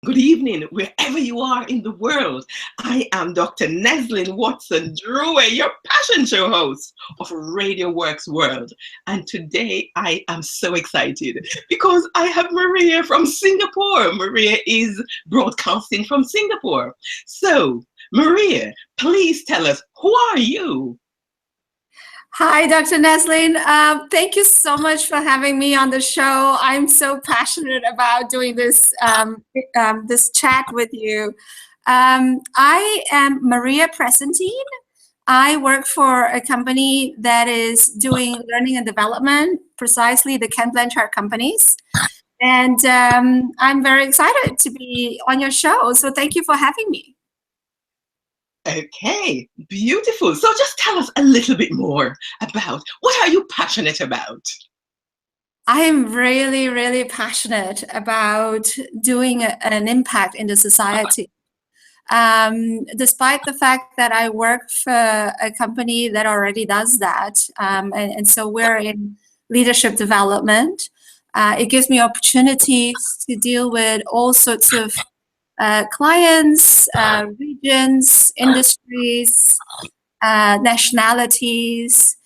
good evening, wherever you are in the world. I am Dr. Neslin Watson Drouet, your passion show host of Radio Works World. And today I am so excited because I have Maria from Singapore. Maria is broadcasting from Singapore. So, Maria, please tell us, who are you? Hi, Dr. Neslin. Thank you so much for having me on the show. I'm so passionate about doing this this chat with you. I am Maria Presentine. I work for a company that is doing learning and development, precisely the Ken Blanchard companies. And I'm very excited to be on your show. So thank you for having me. Okay, beautiful. So just tell us a little bit more about what are you passionate about? I am really, really passionate about doing an impact in the society. Despite the fact that I work for a company that already does that, and so we're in leadership development, it gives me opportunities to deal with all sorts of clients, regions, industries, nationalities.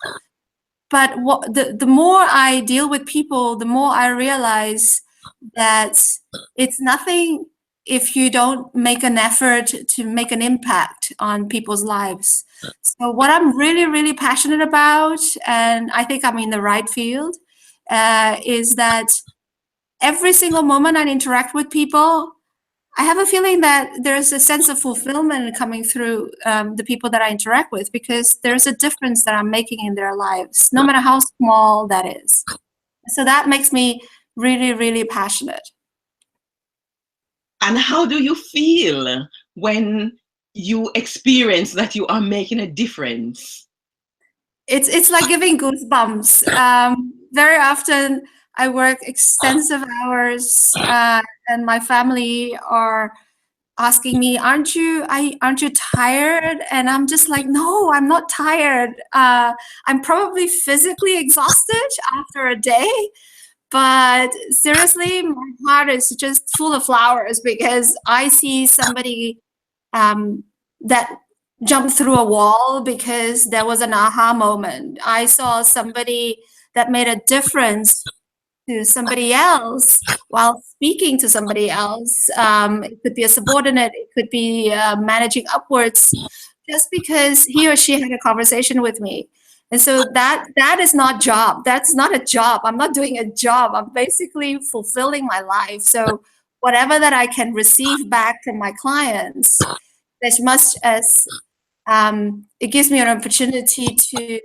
But the more I deal with people, the more I realize that it's nothing if you don't make an effort to make an impact on people's lives. So what I'm really, really passionate about, and I think I'm in the right field, is that every single moment I interact with people, I have a feeling that there's a sense of fulfillment coming through the people that I interact with, because there's a difference that I'm making in their lives, no matter how small that is. So that makes me really, really passionate. And how do you feel when you experience that you are making a difference? It's like giving goosebumps. Very often I work extensive hours, and my family are asking me, aren't you tired? And I'm just like, no, I'm not tired. I'm probably physically exhausted after a day, but seriously, my heart is just full of flowers because I see somebody that jumped through a wall because there was an aha moment. I saw somebody that made a difference to somebody else while speaking to somebody else. It could be a subordinate, it could be managing upwards, just because he or she had a conversation with me. And so that is not job. That's not a job. I'm not doing a job. I'm basically fulfilling my life. So whatever that I can receive back from my clients, as much as it gives me an opportunity to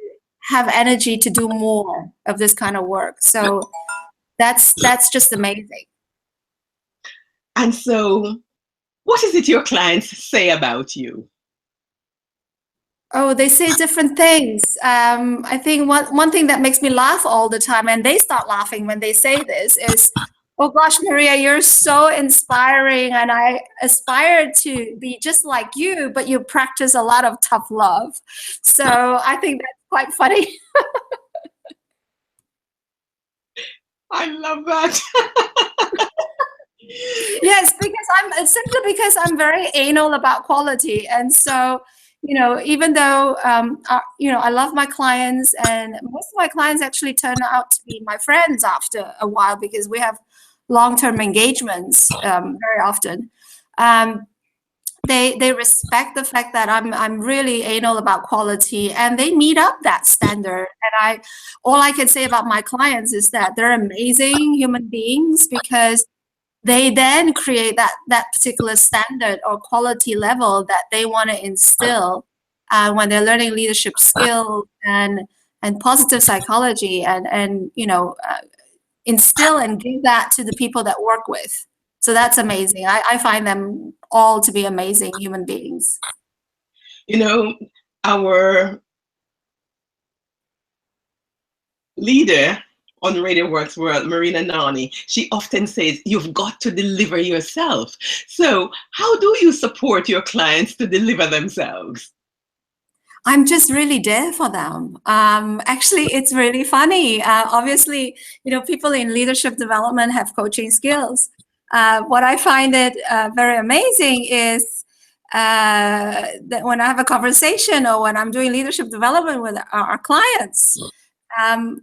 have energy to do more of this kind of work. So that's just amazing. And so, what is it your clients say about you? Oh, they say different things. I think one thing that makes me laugh all the time, and they start laughing when they say this, is, oh gosh, Maria, you're so inspiring, and I aspire to be just like you, but you practice a lot of tough love. So I think that's quite funny. I love that. Yes, because I'm very anal about quality, and so even though I love my clients, and most of my clients actually turn out to be my friends after a while because we have long-term engagements very often. They respect the fact that I'm really anal about quality, and they meet up that standard. And all I can say about my clients is that they're amazing human beings, because they then create that particular standard or quality level that they want to instill when they're learning leadership skills and positive psychology, and instill and give that to the people that work with. So that's amazing. I find them all to be amazing human beings. Our leader on Radio Works World, Marina Nani, she often says, you've got to deliver yourself. So how do you support your clients to deliver themselves? I'm just really there for them. Actually, it's really funny. Obviously, people in leadership development have coaching skills. What I find it very amazing is that when I have a conversation or when I'm doing leadership development with our clients, um,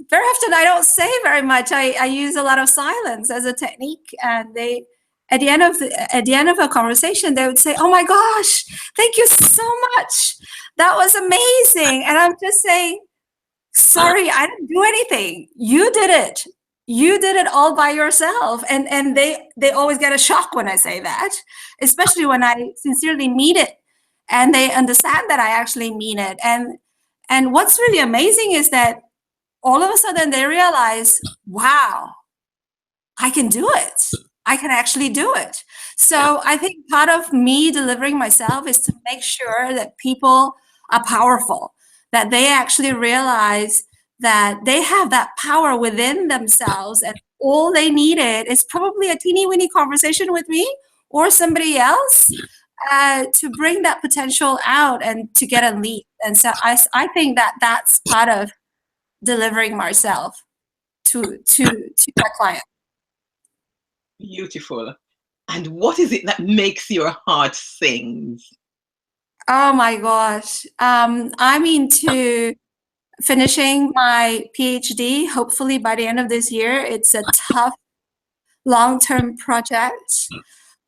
very often I don't say very much. I use a lot of silence as a technique, and they, at the end of a conversation, they would say, "Oh my gosh, thank you so much. That was amazing." And I'm just saying, "Sorry, I didn't do anything. You did it. You did it all by yourself." And they always get a shock when I say that, especially when I sincerely mean it, and they understand that I actually mean it. And what's really amazing is that all of a sudden they realize, wow, I can do it. I can actually do it. So I think part of me delivering myself is to make sure that people are powerful, that they actually realize that they have that power within themselves, and all they needed is probably a teeny weeny conversation with me or somebody else to bring that potential out and to get a lead. And so I think that that's part of delivering myself to my client. Beautiful. And what is it that makes your heart sing? Oh my gosh. I'm into finishing my PhD, hopefully by the end of this year. It's a tough long-term project.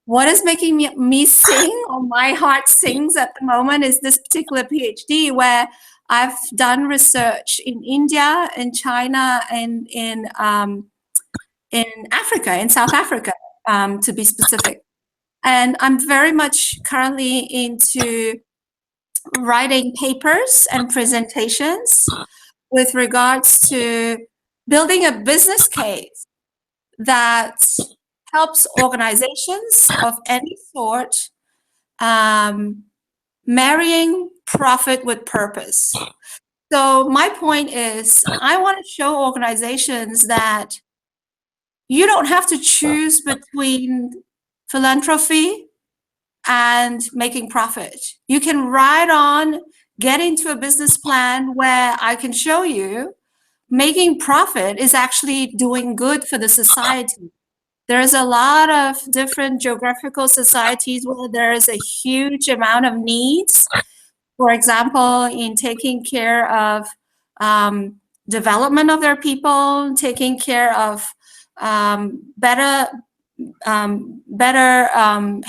What is making me sing, or my heart sings at the moment, is this particular PhD where I've done research in India, in China, and in Africa, in South Africa, to be specific. And I'm very much currently into writing papers and presentations with regards to building a business case that helps organizations of any sort marrying profit with purpose. So my point is, I want to show organizations that you don't have to choose between philanthropy and making profit. You can ride on, get into a business plan where I can show you making profit is actually doing good for the society. There's a lot of different geographical societies where there is a huge amount of needs. For example, in taking care of development of their people, taking care of better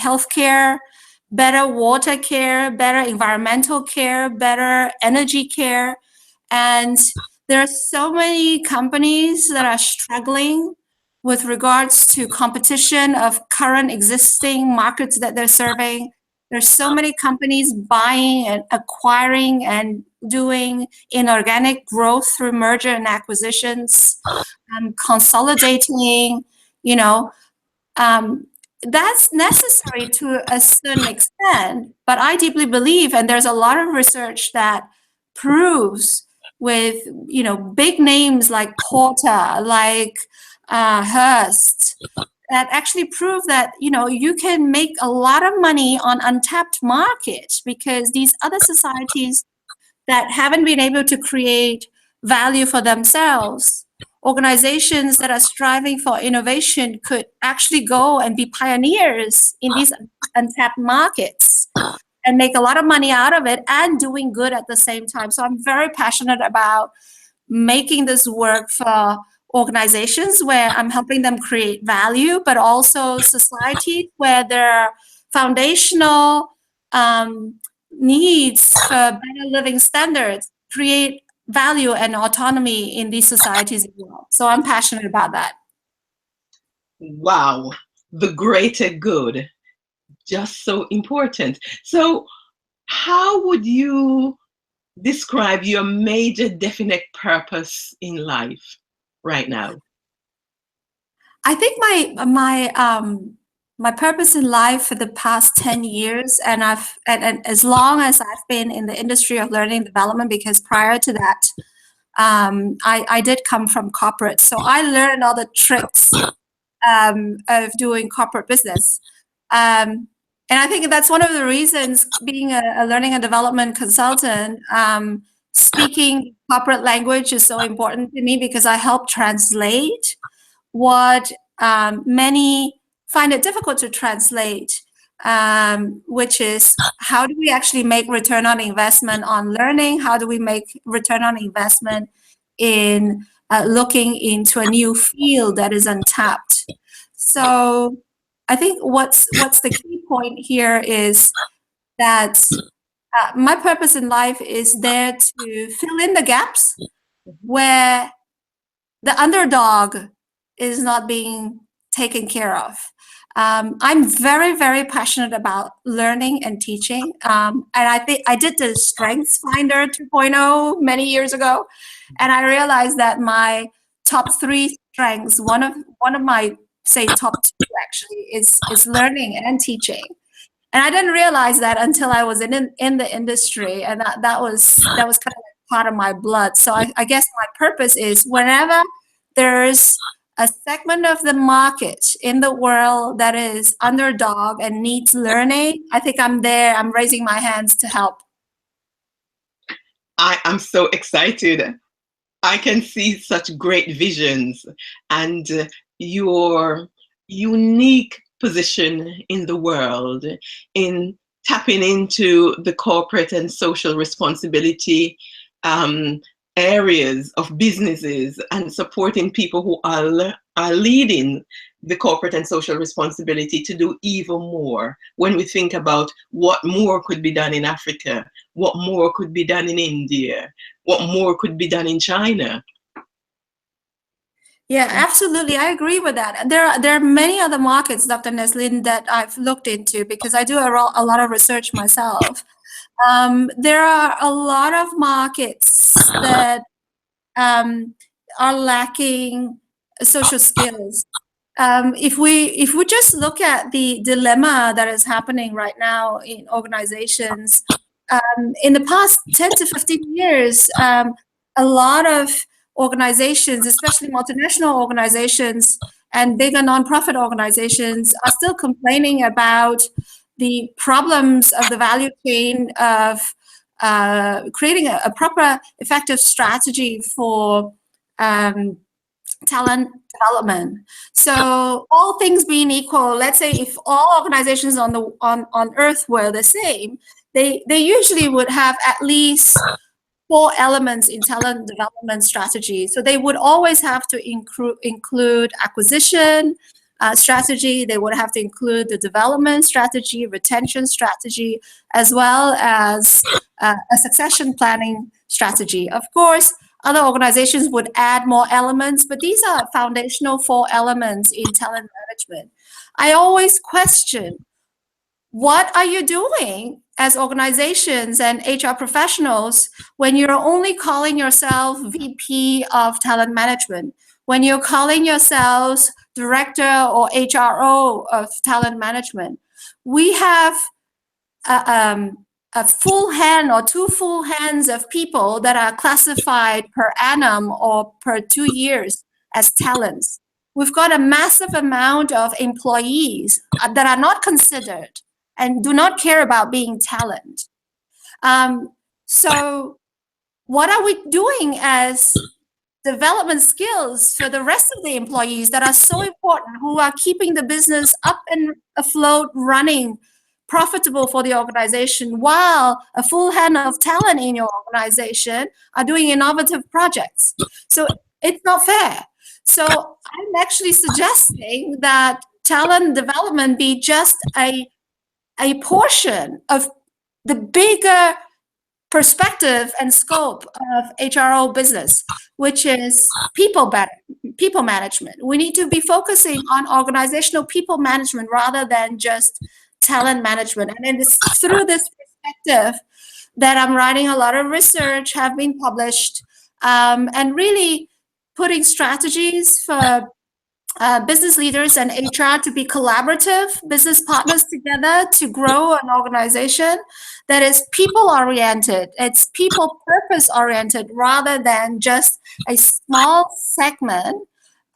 healthcare, better water care, better environmental care, better energy care. And there are so many companies that are struggling with regards to competition of current existing markets that they're serving. There's so many companies buying and acquiring and doing inorganic growth through merger and acquisitions, consolidating, you know, that's necessary to a certain extent, but I deeply believe, and there's a lot of research that proves with, big names like Porter, like Hearst, that actually prove that, you can make a lot of money on untapped markets, because these other societies that haven't been able to create value for themselves, organizations that are striving for innovation, could actually go and be pioneers in these untapped markets and make a lot of money out of it and doing good at the same time. So I'm very passionate about making this work for organizations where I'm helping them create value, but also society where there are foundational needs for better living standards, create value and autonomy in these societies as well. So I'm passionate about that. Wow, the greater good, just so important. So how would you describe your major definite purpose in life right now? I think my purpose in life for the past 10 years, and as long as I've been in the industry of learning and development, because prior to that, I did come from corporate. So I learned all the tricks of doing corporate business. And I think that's one of the reasons, being a learning and development consultant, speaking corporate language is so important to me, because I help translate what many find it difficult to translate, which is how do we actually make return on investment on learning? How do we make return on investment in looking into a new field that is untapped? So I think what's the key point here is that my purpose in life is there to fill in the gaps where the underdog is not being taken care of. I'm very, very passionate about learning and teaching. And I think I did the Strengths Finder 2.0 many years ago. And I realized that my top three strengths, one of my, say, top two actually, is learning and teaching. And I didn't realize that until I was in the industry, and that was kind of like part of my blood. So I guess my purpose is whenever there's a segment of the market in the world that is underdog and needs learning, I think I'm there. I'm raising my hands to help. I am so excited. I can see such great visions and your unique position in the world in tapping into the corporate and social responsibility um, areas of businesses and supporting people who are leading the corporate and social responsibility to do even more. When we think about what more could be done in Africa, what more could be done in India, what more could be done in China. Yeah, absolutely. I agree with that. There are many other markets, Dr. Neslin, that I've looked into because I do a lot of research myself. There are a lot of markets that are lacking social skills. If we just look at the dilemma that is happening right now in organizations, in the past 10 to 15 years, a lot of organizations, especially multinational organizations and bigger nonprofit organizations, are still complaining about the problems of the value chain of creating a proper, effective strategy for talent development. So all things being equal, let's say if all organizations on earth were the same, they usually would have at least 4 elements in talent development strategy. So they would always have to include acquisition strategy. They would have to include the development strategy, retention strategy, as well as a succession planning strategy. Of course, other organizations would add more elements, but these are foundational 4 elements in talent management. I always question, what are you doing as organizations and HR professionals when you're only calling yourself VP of talent management, when you're calling yourselves director or HRO of talent management? We have a full hand or 2 full hands of people that are classified per annum or per 2 years as talents. We've got a massive amount of employees that are not considered and do not care about being talent. So what are we doing as development skills for the rest of the employees that are so important, who are keeping the business up and afloat, running, profitable for the organization, while a full hand of talent in your organization are doing innovative projects? So it's not fair. So I'm actually suggesting that talent development be just a portion of the bigger perspective and scope of HRO business, which is people management. We need to be focusing on organizational people management rather than just talent management. And it's through this perspective that I'm writing a lot of research, have been published, and really putting strategies for business leaders and HR to be collaborative business partners together to grow an organization that is people oriented. It's people purpose oriented rather than just a small segment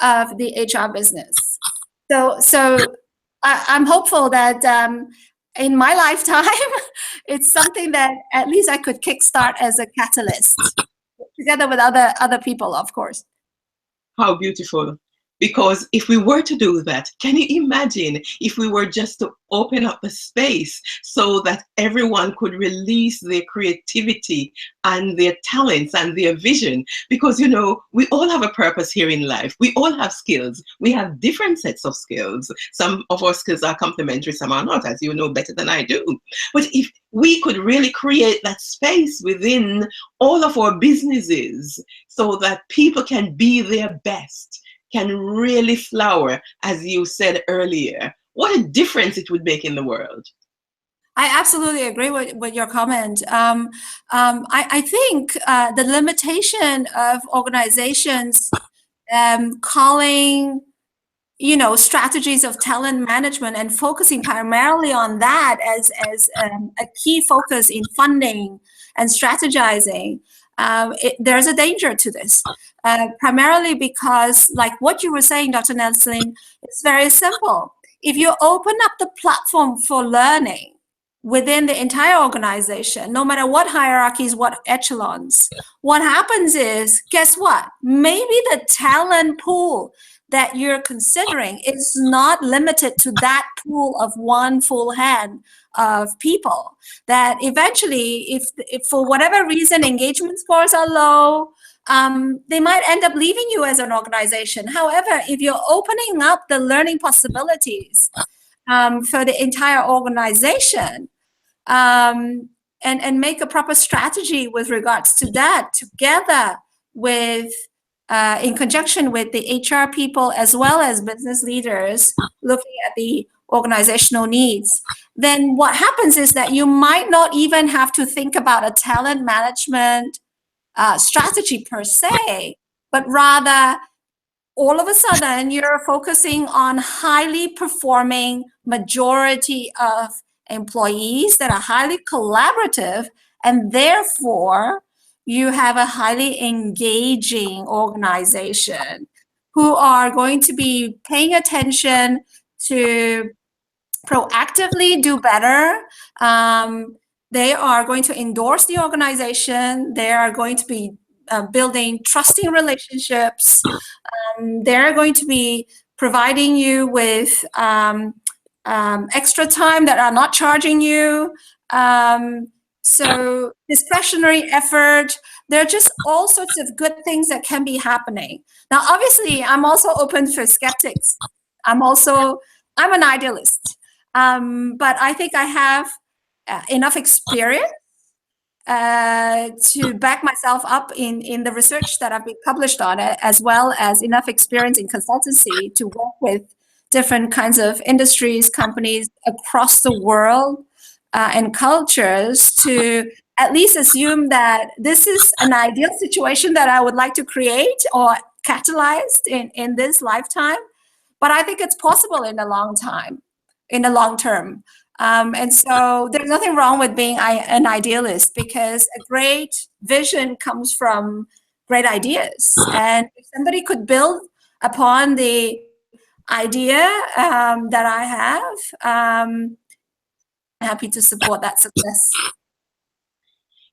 of the HR business. So I'm hopeful that in my lifetime, it's something that at least I could kickstart as a catalyst together with other people, of course. How beautiful. Because if we were to do that, can you imagine if we were just to open up the space so that everyone could release their creativity and their talents and their vision? Because, you know, we all have a purpose here in life. We all have skills. We have different sets of skills. Some of our skills are complementary, some are not, as you know better than I do. But if we could really create that space within all of our businesses so that people can be their best, can really flower, as you said earlier, what a difference it would make in the world. I absolutely agree with your comment. I think the limitation of organizations calling, you know, strategies of talent management and focusing primarily on that as a key focus in funding and strategizing, there's a danger to this. Primarily because, like what you were saying, Dr. Nelson, it's very simple. If you open up the platform for learning within the entire organization, no matter what hierarchies, what echelons, what happens is, guess what? Maybe the talent pool that you're considering is not limited to that pool of one full hand of people. That eventually, if for whatever reason engagement scores are low, they might end up leaving you as an organization. However, if you're opening up the learning possibilities for the entire organization, and make a proper strategy with regards to that, together with in conjunction with the HR people as well as business leaders looking at the organizational needs, then what happens is that you might not even have to think about a talent management strategy per se, but rather all of a sudden you're focusing on highly performing majority of employees that are highly collaborative, and therefore you have a highly engaging organization who are going to be paying attention to proactively do better. They are going to endorse the organization. They are going to be building trusting relationships. They're going to be providing you with extra time that are not charging you. So discretionary effort, there are just all sorts of good things that can be happening. Now, obviously, I'm also open for skeptics. I'm an idealist. But I think I have enough experience to back myself up in the research that I've been published on it, as well as enough experience in consultancy to work with different kinds of industries, companies across the world and cultures to at least assume that this is an ideal situation that I would like to create or catalyze in this lifetime. But I think it's possible in the long term. And so there's nothing wrong with being an idealist, because a great vision comes from great ideas. And if somebody could build upon the idea that I have, I'm happy to support that success.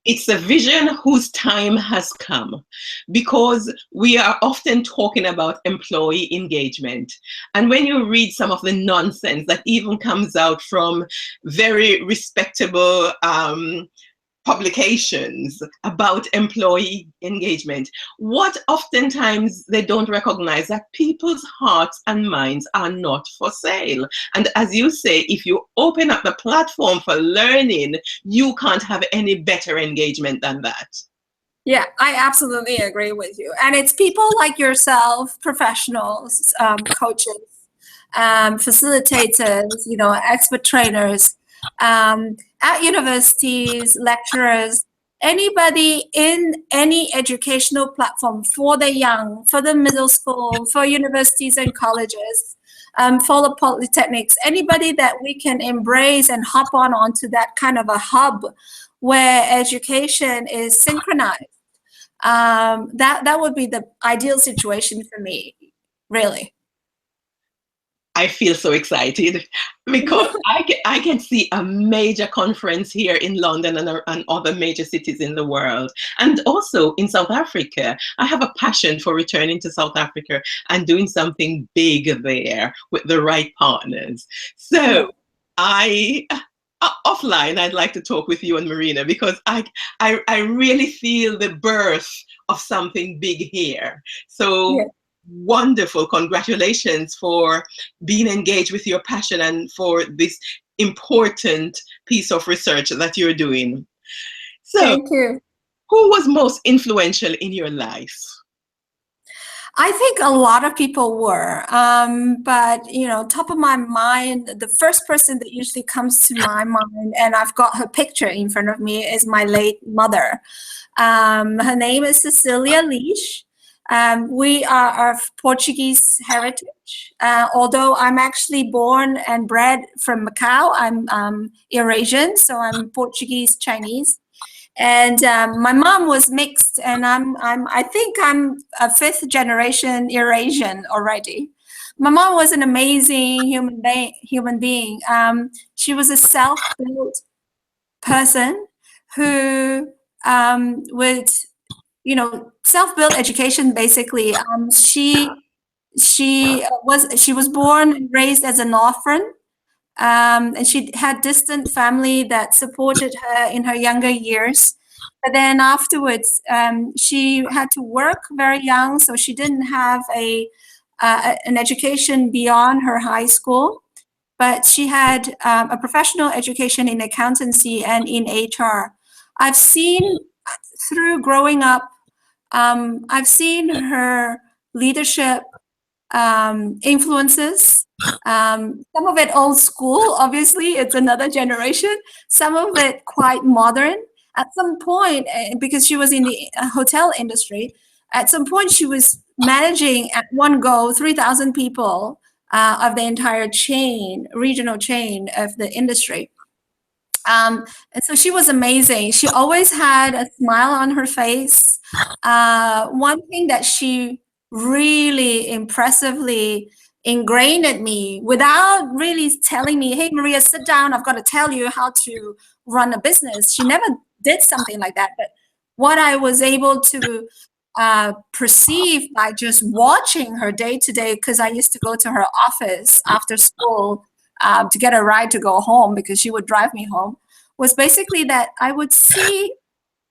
It's a vision whose time has come, because we are often talking about employee engagement. And when you read some of the nonsense that even comes out from very respectable publications about employee engagement, what oftentimes they don't recognize that people's hearts and minds are not for sale. And as you say, if you open up the platform for learning, you can't have any better engagement than that. Yeah, I absolutely agree with you. And it's people like yourself, professionals, coaches, facilitators, expert trainers, at universities, lecturers, anybody in any educational platform for the young, for the middle school, for universities and colleges, for the polytechnics, anybody that we can embrace and hop onto that kind of a hub where education is synchronized. That would be the ideal situation for me, really. I feel so excited. because I can see a major conference here in London and other major cities in the world. And also in South Africa, I have a passion for returning to South Africa and doing something big there with the right partners. Yeah. So I offline, I'd like to talk with you and Marina because I really feel the birth of something big here. So Yeah. wonderful. Congratulations for being engaged with your passion and for this important piece of research that you're doing. So, Thank you. who was most influential in your life? I think a lot of people were, but top of my mind, the first person that usually comes to my mind, and I've got her picture in front of me, is my late mother. Her name is Cecilia Leash. We are of Portuguese heritage. Although I'm actually born and bred from Macau, I'm Eurasian, so I'm Portuguese Chinese. And my mom was mixed, and I think I'm a fifth generation Eurasian already. My mom was an amazing human being. She was a self-built person who would, self-built education basically. She was born and raised as an orphan, and she had distant family that supported her in her younger years. But then afterwards, she had to work very young, so she didn't have an education beyond her high school. But she had a professional education in accountancy and in HR. I've seen through growing up, I've seen her leadership influences. Some of it old school, obviously, it's another generation. Some of it quite modern. At some point, because she was in the hotel industry, at some point she was managing at one go 3,000 people of the entire regional chain of the industry. And so she was amazing. She always had a smile on her face. One thing that she really impressively ingrained in me without really telling me, hey, Maria, sit down. I've got to tell you how to run a business. She never did something like that. But what I was able to perceive by just watching her day to day, because I used to go to her office after school to get a ride to go home because she would drive me home, was basically that I would see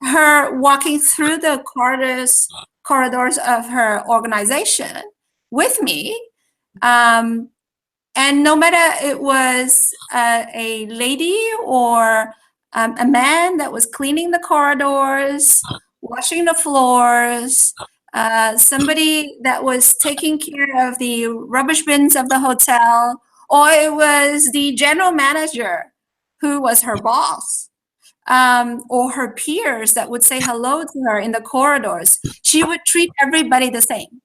her walking through the corridors of her organization with me. And no matter it was a lady or a man that was cleaning the corridors, washing the floors, somebody that was taking care of the rubbish bins of the hotel, or it was the general manager who was her boss, or her peers that would say hello to her in the corridors, she would treat everybody the same.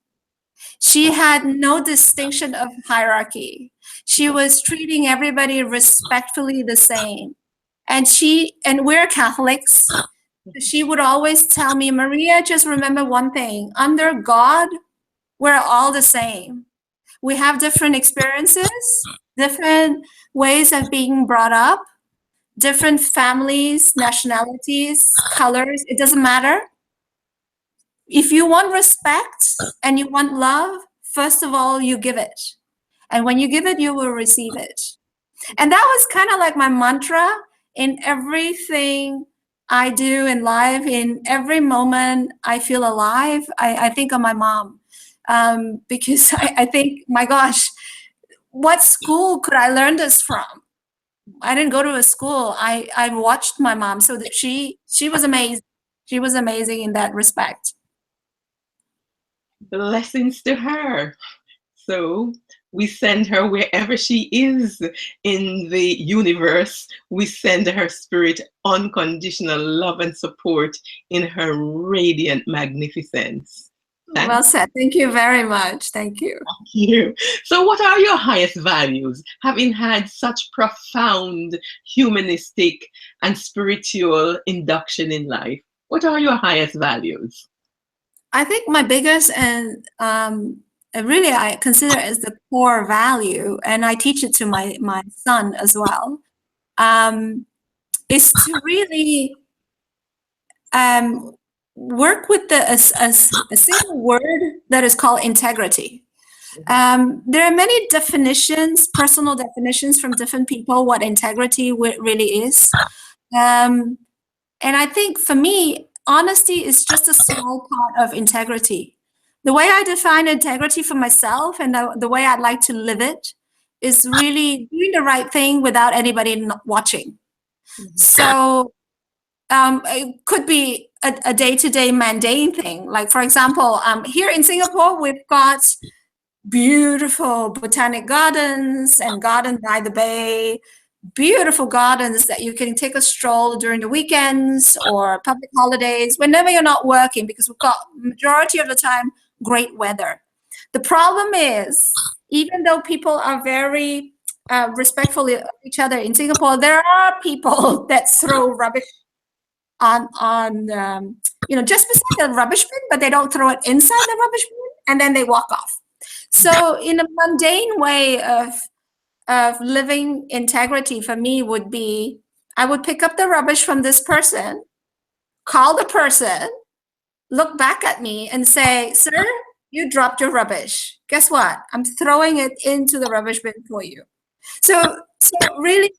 She had no distinction of hierarchy. She was treating everybody respectfully the same. And we're Catholics. She would always tell me, Maria, just remember one thing. Under God, we're all the same. We have different experiences, different ways of being brought up, different families, nationalities, colors. It doesn't matter. If you want respect and you want love, first of all, you give it. And when you give it, you will receive it. And that was kind of like my mantra in everything I do in life. In every moment I feel alive, I think of my mom. Because I think, my gosh, what school could I learn this from? I didn't go to a school. I watched my mom, so that she was amazing. She was amazing in that respect. Blessings to her. So we send her wherever she is in the universe. We send her spirit unconditional love and support in her radiant magnificence. Well said. Thank you very much. Thank you. You. So, what are your highest values? Having had such profound humanistic and spiritual induction in life, what are your highest values? I think my biggest and really I consider as the core value, and I teach it to my son as well, um, is to really um, work with a single word that is called integrity. There are many definitions, personal definitions from different people, what integrity really is. Um, and I think for me, honesty is just a small part of integrity. The way I define integrity for myself and the way I'd like to live it is really doing the right thing without anybody watching. So it could be a day-to-day mundane thing. Like, for example, here in Singapore, we've got beautiful botanic gardens and garden by the bay, beautiful gardens that you can take a stroll during the weekends or public holidays, whenever you're not working, because we've got majority of the time great weather. The problem is, even though people are very respectful of each other in Singapore, there are people that throw rubbish on just beside the rubbish bin, but they don't throw it inside the rubbish bin, and then they walk off. So in a mundane way of living integrity for me would be, I would pick up the rubbish from this person, call the person, look back at me and say, sir, you dropped your rubbish. Guess what? I'm throwing it into the rubbish bin for you. So really,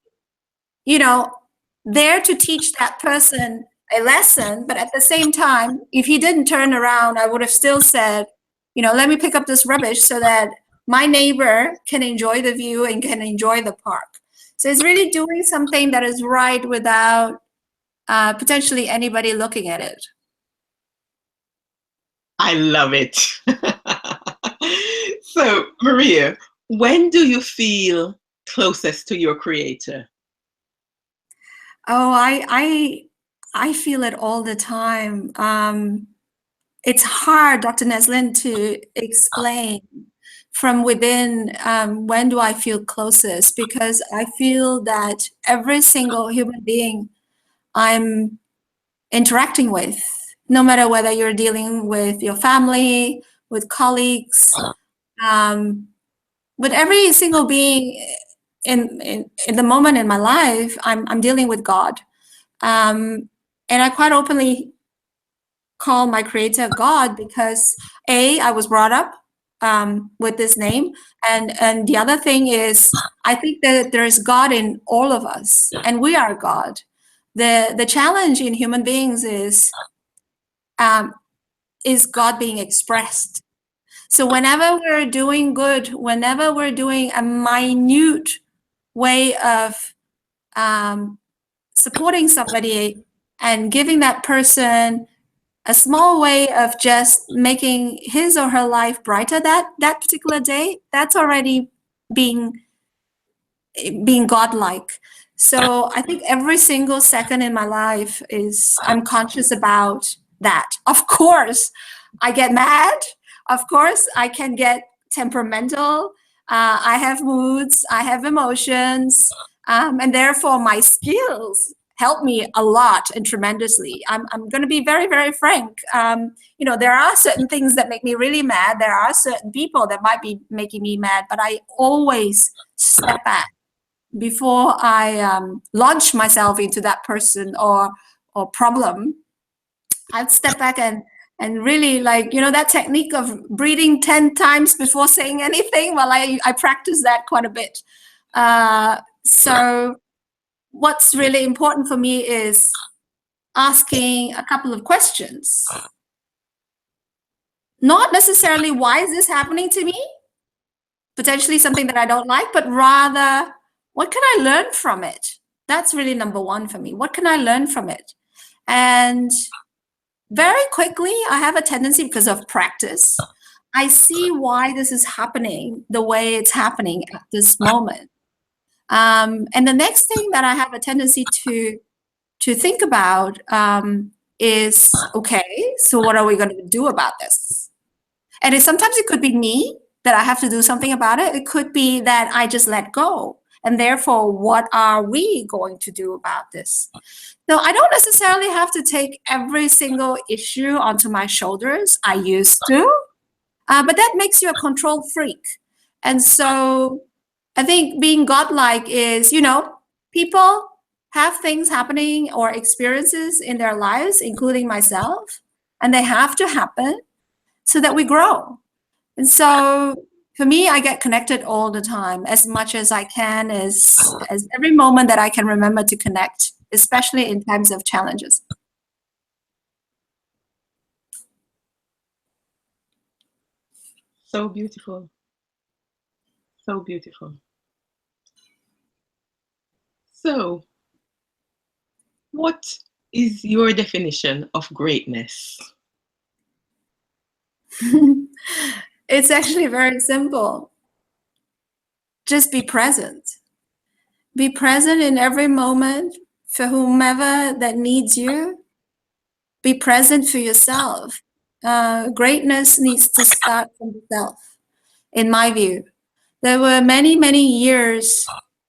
there to teach that person a lesson, but at the same time, if he didn't turn around, I would have still said, let me pick up this rubbish so that my neighbor can enjoy the view and can enjoy the park. So it's really doing something that is right without potentially anybody looking at it. I love it. So, Maria, when do you feel closest to your creator? Oh, I feel it all the time. It's hard, Dr. Neslin, to explain from within when do I feel closest, because I feel that every single human being I'm interacting with, no matter whether you're dealing with your family, with colleagues, with every single being in the moment in my life, I'm dealing with God. And I quite openly call my creator God because I was brought up with this name, and the other thing is I think that there's God in all of us, and we are God. The challenge in human beings is God being expressed. So whenever we're doing good, whenever we're doing a minute way of supporting somebody and giving that person a small way of just making his or her life brighter that particular day, that's already being godlike. So I think every single second in my life is I'm conscious about that. Of course, I get mad. Of course, I can get temperamental. I have moods. I have emotions. And therefore, my skills help me a lot and tremendously. I'm going to be very, very frank. There are certain things that make me really mad. There are certain people that might be making me mad, but I always step back before I launch myself into that person or problem. I'd step back and really, like, that technique of breathing 10 times before saying anything. Well, I practice that quite a bit. So what's really important for me is asking a couple of questions. Not necessarily why is this happening to me? Potentially something that I don't like, but rather, what can I learn from it? That's really number one for me. What can I learn from it? And very quickly, I have a tendency, because of practice, I see why this is happening the way it's happening at this moment. And the next thing that I have a tendency to think about is, okay, so what are we going to do about this? And sometimes it could be me that I have to do something about it. It could be that I just let go. And therefore, what are we going to do about this? So I don't necessarily have to take every single issue onto my shoulders. I used to. But that makes you a control freak. And so I think being godlike is, people have things happening or experiences in their lives, including myself, and they have to happen so that we grow. And so for me, I get connected all the time, as much as I can, as every moment that I can remember to connect, especially in times of challenges. So beautiful. So beautiful. So, what is your definition of greatness? It's actually very simple. Just be present. Be present in every moment for whomever that needs you. Be present for yourself. Greatness needs to start from the self, in my view. There were many, many years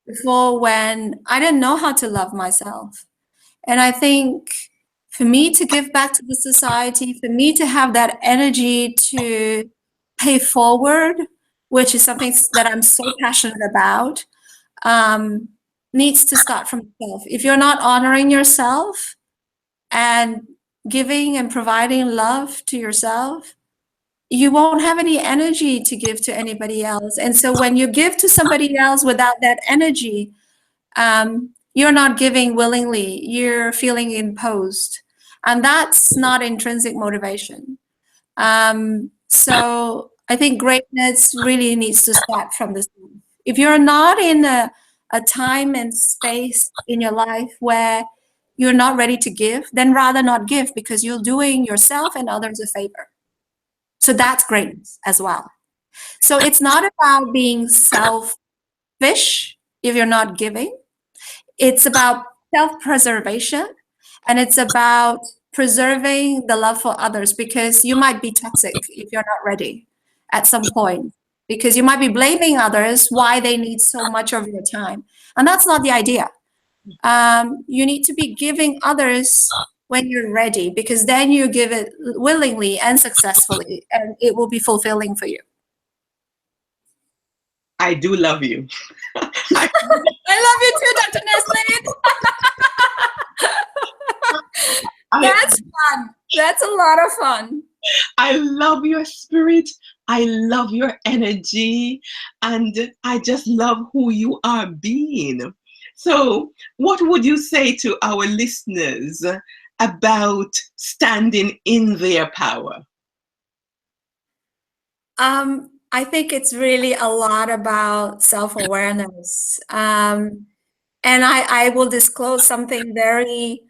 before when I didn't know how to love myself. And I think for me to give back to the society, for me to have that energy to pay forward, which is something that I'm so passionate about, um, needs to start from self. If you're not honoring yourself and giving and providing love to yourself, you won't have any energy to give to anybody else. And so when you give to somebody else without that energy, you're not giving willingly, you're feeling imposed. And that's not intrinsic motivation. So I think greatness really needs to start from this. If you're not in a time and space in your life where you're not ready to give, then rather not give because you're doing yourself and others a favor. So that's greatness as well. So it's not about being selfish if you're not giving. It's about self-preservation, and it's about preserving the love for others, because you might be toxic if you're not ready at some point, because you might be blaming others why they need so much of your time. And that's not the idea. You need to be giving others when you're ready, because then you give it willingly and successfully, and it will be fulfilling for you. I do love you. I, I love you too, Dr. Nestlin. I, That's fun. That's a lot of fun. I love your spirit. I love your energy. And I just love who you are being. So, what would you say to our listeners about standing in their power? I think it's really a lot about self-awareness. And I will disclose something very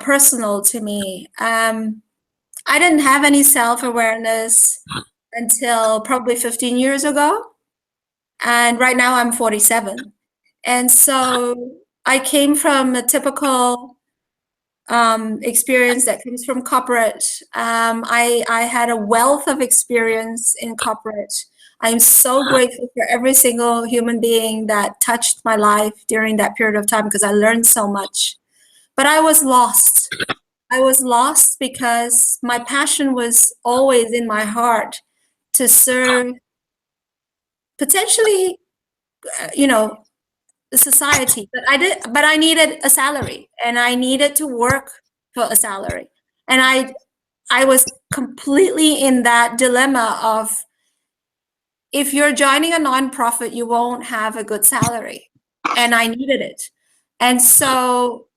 personal to me. I didn't have any self-awareness until probably 15 years ago. And right now I'm 47. And so I came from a typical experience that comes from corporate. I had a wealth of experience in corporate. I'm so grateful for every single human being that touched my life during that period of time, because I learned so much. But I was lost. I was lost because my passion was always in my heart to serve potentially, you know, the society. But I needed a salary, and I needed to work for a salary. And I was completely in that dilemma of, if you're joining a nonprofit, you won't have a good salary. And I needed it. And so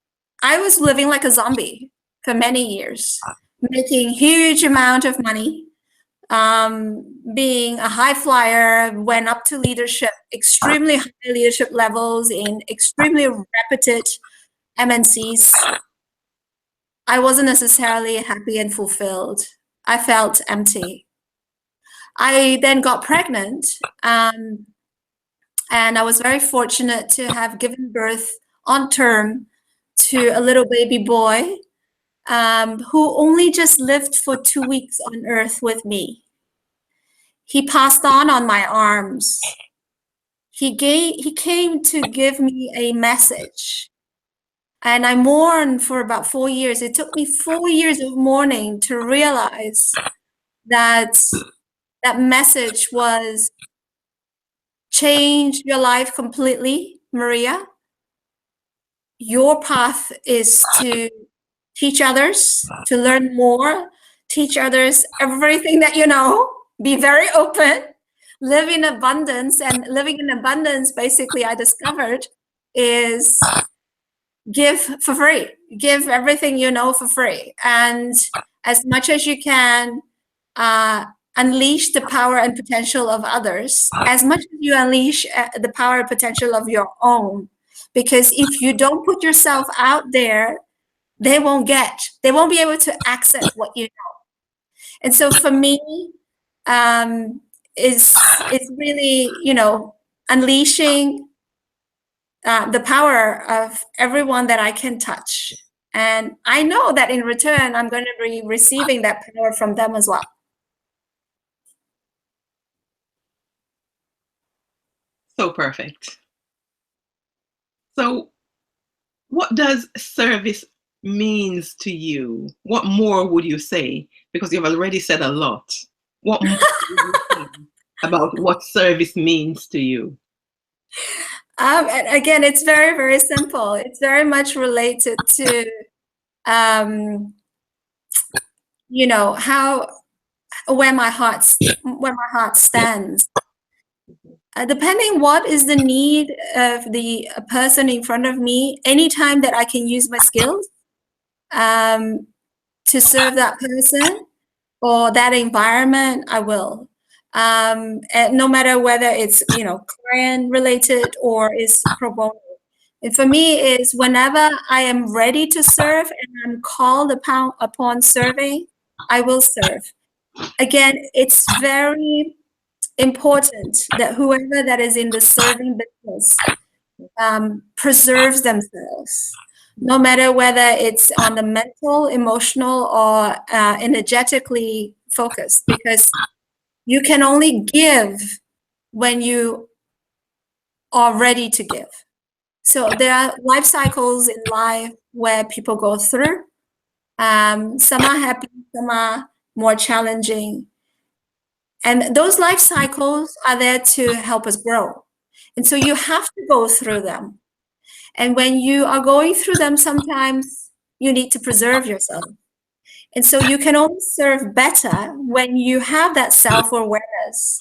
I was living like a zombie for many years, making huge amount of money, being a high flyer, went up to leadership, extremely high leadership levels in extremely reputed MNCs. I wasn't necessarily happy and fulfilled. I felt empty. I then got pregnant, and I was very fortunate to have given birth on term to a little baby boy, who only just lived for 2 weeks on earth with me. He passed on my arms. He came to give me a message. And I mourned for about 4 years. It took me 4 years of mourning to realize that that message was change your life completely, Maria. Your path is to teach others, to learn more, teach others everything that you know, be very open, live in abundance. And living in abundance, basically, I discovered is give for free, give everything you know for free. And as much as you can, unleash the power and potential of others, as much as you unleash the power and potential of your own. Because if you don't put yourself out there, they won't be able to access what you know. And so for me, is really, unleashing the power of everyone that I can touch. And I know that in return, I'm going to be receiving that power from them as well. So perfect. So what does service means to you? What more would you say? Because you've already said a lot. What more would you say about what service means to you? And again, it's very, very simple. It's very much related to, how where my heart stands. Depending what is the need of the person in front of me, anytime that I can use my skills to serve that person or that environment, I will. And no matter whether it's client related or is pro bono. And for me, is whenever I am ready to serve and I'm called upon serving, I will serve. Again, it's very important that whoever that is in the serving business preserves themselves, no matter whether it's on the mental, emotional, or energetically focused, because you can only give when you are ready to give. So there are life cycles in life where people go through. Some are happy, some are more challenging. And those life cycles are there to help us grow. And so you have to go through them. And when you are going through them, sometimes you need to preserve yourself. And so you can only serve better when you have that self-awareness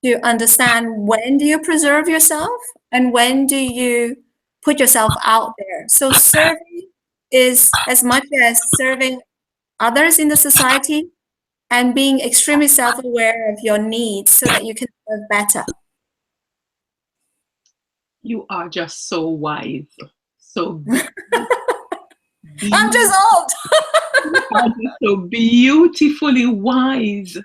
to understand when do you preserve yourself and when do you put yourself out there. So serving is as much as serving others in the society and being extremely self-aware of your needs so that you can serve better. You are just so wise. So I'm just old. so beautifully wise.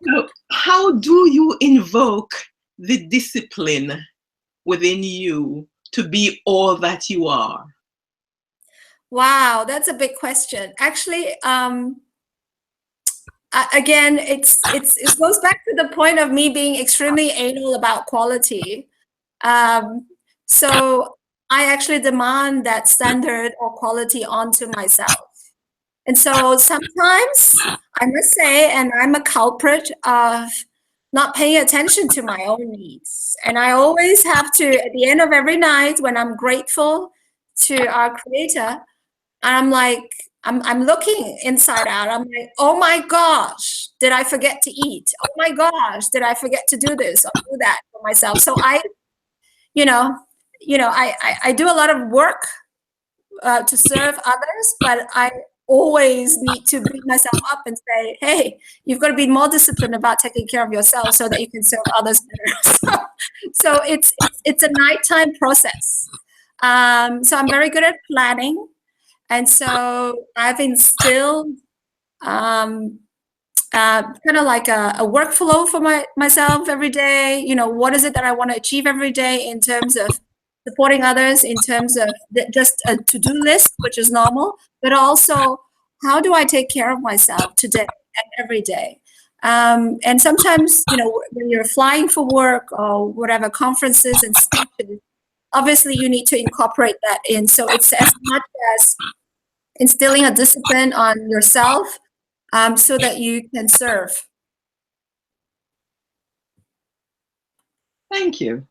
So how do you invoke the discipline within you to be all that you are? Wow, that's a big question. Actually, again, it goes back to the point of me being extremely anal about quality. So I actually demand that standard or quality onto myself. And so sometimes I must say, and I'm a culprit of not paying attention to my own needs. And I always have to, at the end of every night, when I'm grateful to our creator, I'm like, I'm looking inside out. I'm like, oh my gosh, did I forget to eat? Oh my gosh, did I forget to do this or do that for myself? So I do a lot of work to serve others, but I always need to beat myself up and say, hey, you've got to be more disciplined about taking care of yourself so that you can serve others better. So it's a nighttime process. So I'm very good at planning. And so I've instilled kind of like a workflow for myself every day. What is it that I want to achieve every day in terms of supporting others, in terms of just a to-do list, which is normal, but also how do I take care of myself today and every day? And sometimes, when you're flying for work or whatever, conferences and speeches, obviously you need to incorporate that in. So it's as much as instilling a discipline on yourself so that you can serve. Thank you.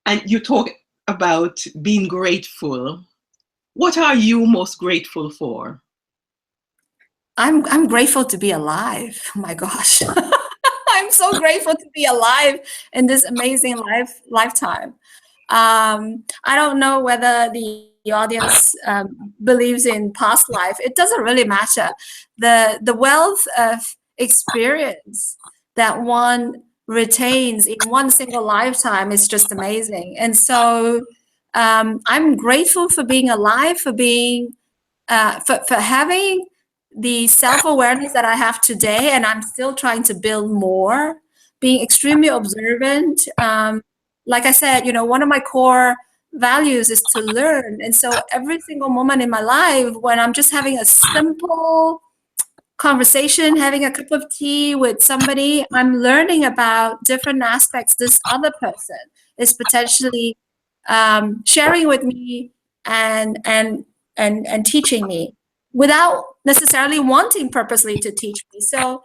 And you talk about being grateful. What are you most grateful for? I'm grateful to be alive. Oh my gosh. I'm so grateful to be alive in this amazing lifetime. I don't know whether the audience believes in past life. It doesn't really matter. The wealth of experience that one retains in one single lifetime is just amazing. And so I'm grateful for being alive, for being for having the self-awareness that I have today, and I'm still trying to build more, being extremely observant. Like I said, one of my core values is to learn. And so every single moment in my life, when I'm just having a simple conversation, having a cup of tea with somebody, I'm learning about different aspects this other person is potentially sharing with me and teaching me without necessarily wanting purposely to teach me. So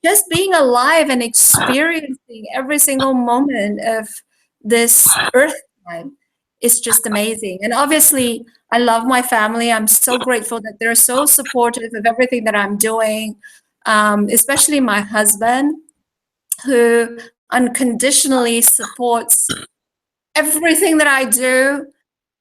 just being alive and experiencing every single moment of this earth time is just amazing. And obviously, I love my family. I'm so grateful that they're so supportive of everything that I'm doing, especially my husband, who unconditionally supports everything that I do.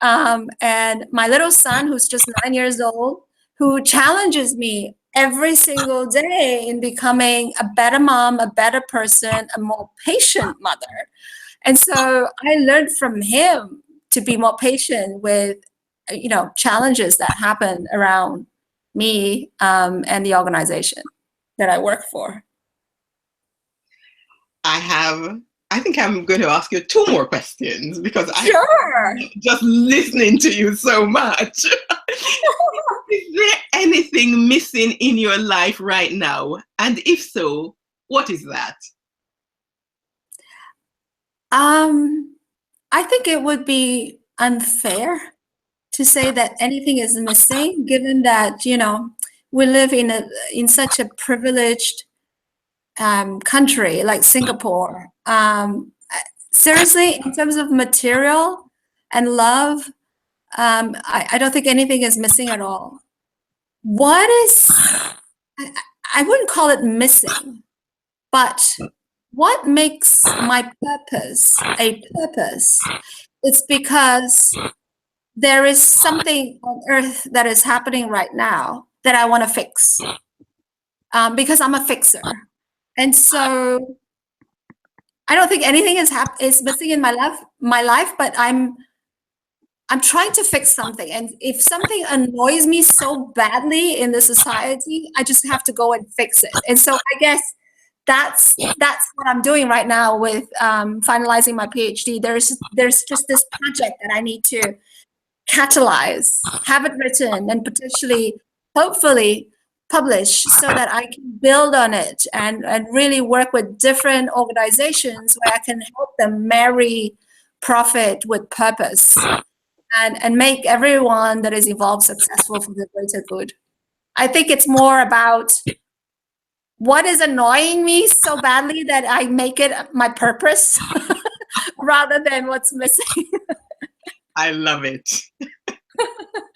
And my little son, who's just 9 years old, who challenges me every single day in becoming a better mom, a better person, a more patient mother. And so I learned from him to be more patient with, challenges that happen around me and the organization that I work for. I think I'm going to ask you two more questions because Sure. I'm just listening to you so much. Is there anything missing in your life right now? And if so, what is that? I think it would be unfair to say that anything is missing, given that we live in such a privileged country like Singapore. Seriously, in terms of material and love, I don't think anything is missing at all. What is, I wouldn't call it missing, but what makes my purpose a purpose? It's because there is something on earth that is happening right now that I want to fix, because I'm a fixer. And so I don't think anything is missing in my life, but I'm trying to fix something. And if something annoys me so badly in the society, I just have to go and fix it. And so I guess that's what I'm doing right now with finalizing my PhD. There's just this project that I need to catalyze, have it written, and potentially, hopefully, publish so that I can build on it and really work with different organizations where I can help them marry profit with purpose and make everyone that is involved successful for the greater good. I think it's more about what is annoying me so badly that I make it my purpose rather than what's missing. I love it.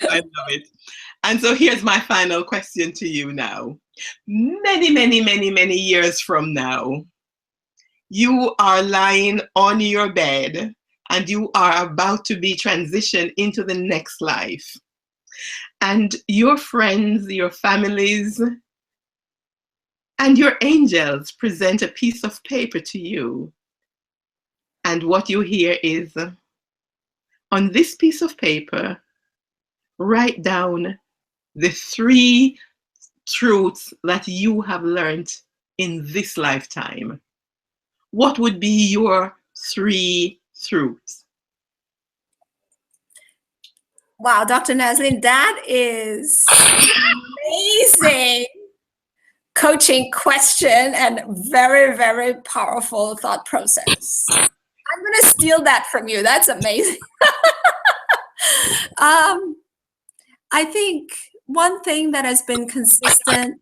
I love it. And so here's my final question to you now. Many, many, many, many years from now, you are lying on your bed and you are about to be transitioned into the next life. And your friends, your families, and your angels present a piece of paper to you. And what you hear is, on this piece of paper, write down the 3 truths that you have learned in this lifetime. What would be your 3 truths? Wow, Dr. Naslin, that is amazing coaching question and very, very powerful thought process. I'm going to steal that from you. That's amazing. I think one thing that has been consistent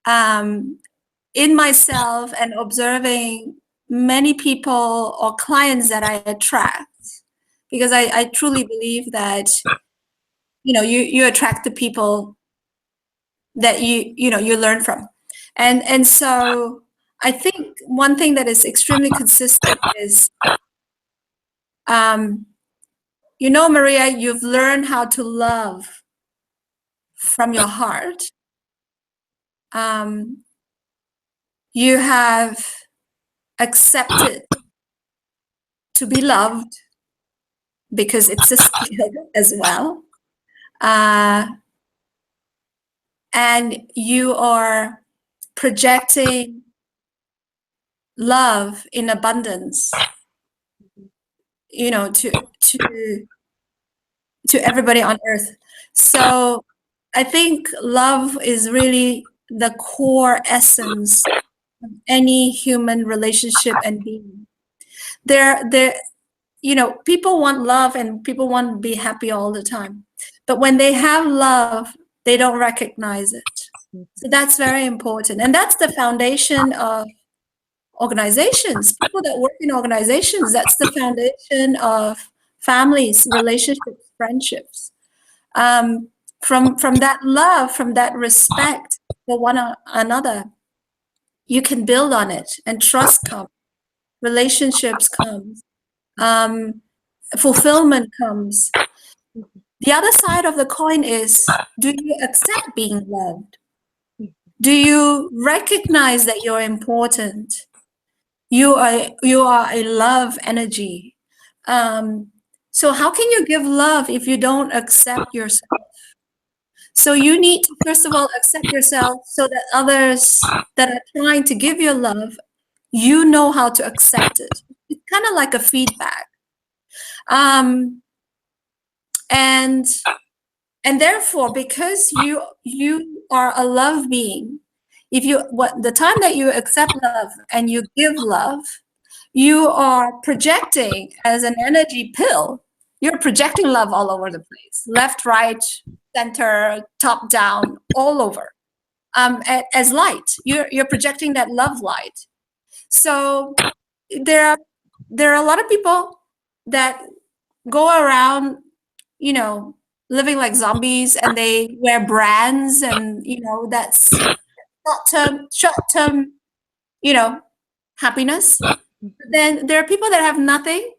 in myself and observing many people or clients that I attract, because I truly believe that, you attract the people that you learn from. And so I think one thing that is extremely consistent is, Maria, you've learned how to love from your heart. You have accepted to be loved because it's a skill as well. And you are projecting love in abundance, to everybody on earth. So I think love is really the core essence of any human relationship and being. There, people want love and people want to be happy all the time. But when they have love, they don't recognize it. So that's very important. And that's the foundation of organizations, people that work in organizations. That's the foundation of families, relationships, friendships. From that love, from that respect for one another, you can build on it, and trust comes, relationships comes, fulfillment comes. The other side of the coin is, do you accept being loved? Do you recognize that you're important? You are a love energy. So how can you give love if you don't accept yourself? So you need to, first of all, accept yourself so that others that are trying to give you love, you know how to accept it. It's kind of like a feedback. And therefore, because you are a love being, the time that you accept love and you give love, you are projecting as an energy pill. You're projecting love all over the place, left, right, center, top, down, all over. As light, you're projecting that love light. So there are a lot of people that go around, living like zombies, and they wear brands, and that's short term, happiness. Then there are people that have nothing.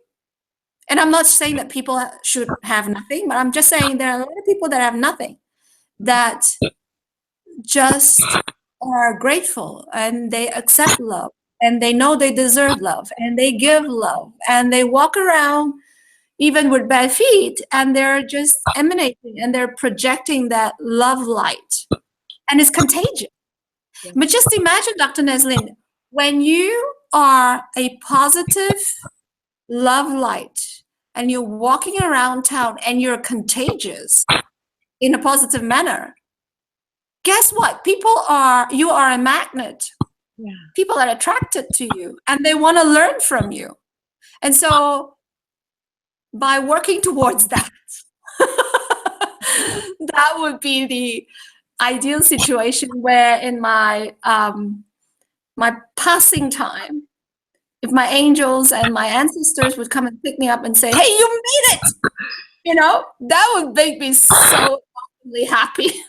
And I'm not saying that people should have nothing, but I'm just saying there are a lot of people that have nothing, that just are grateful, and they accept love, and they know they deserve love, and they give love, and they walk around even with bare feet, and they're just emanating, and they're projecting that love light, and it's contagious. Yeah. But just imagine, Dr. Neslin, when you are a positive love light and you're walking around town and you're contagious in a positive manner, guess what? You are a magnet. Yeah. People are attracted to you, and they want to learn from you. And so by working towards that, that would be the ideal situation, where in my passing time, if my angels and my ancestors would come and pick me up and say, "Hey, you made it," that would make me so awesomely happy.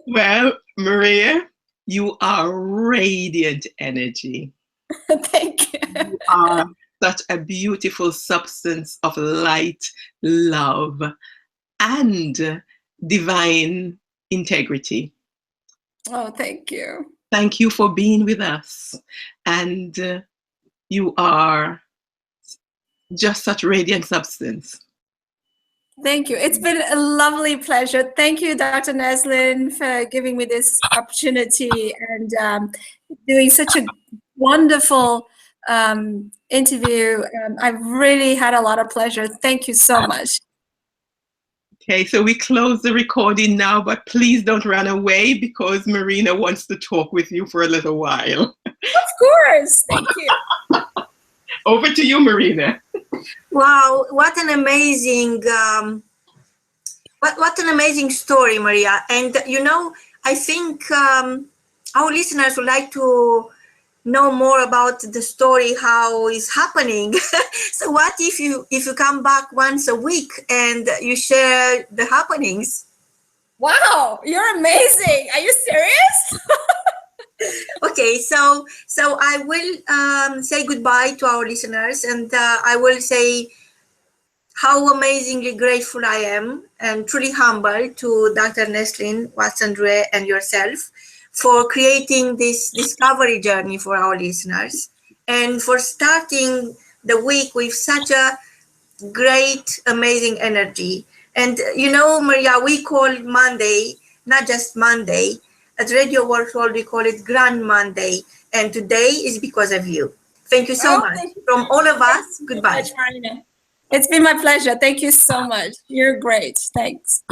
Well, Maria, you are radiant energy. Thank you. You are such a beautiful substance of light, love, and divine integrity. Oh, thank you. Thank you for being with us. And you are just such radiant substance. Thank you. It's been a lovely pleasure. Thank you, Dr. Neslin, for giving me this opportunity and doing such a wonderful interview. I've really had a lot of pleasure. Thank you so much. Okay, so we close the recording now, but please don't run away, because Marina wants to talk with you for a little while. Of course. Thank you. Over to you, Marina. Wow, what an amazing what an amazing story, Maria. And I think our listeners would like to know more about the story, how it's happening. So what if you come back once a week and you share the happenings? Wow, you're amazing. Are you serious? Okay, so I will say goodbye to our listeners, and I will say how amazingly grateful I am and truly humble to Dr. Neslin Watson-Drue and yourself for creating this discovery journey for our listeners and for starting the week with such a great, amazing energy. And you know, Maria, we call Monday not just Monday. At Radio Works World, we call it Grand Monday. And today is because of you. Thank you so Oh, much. thank you From all of us, so goodbye. much, Marina. It's been my pleasure. Thank you so much. You're great. Thanks.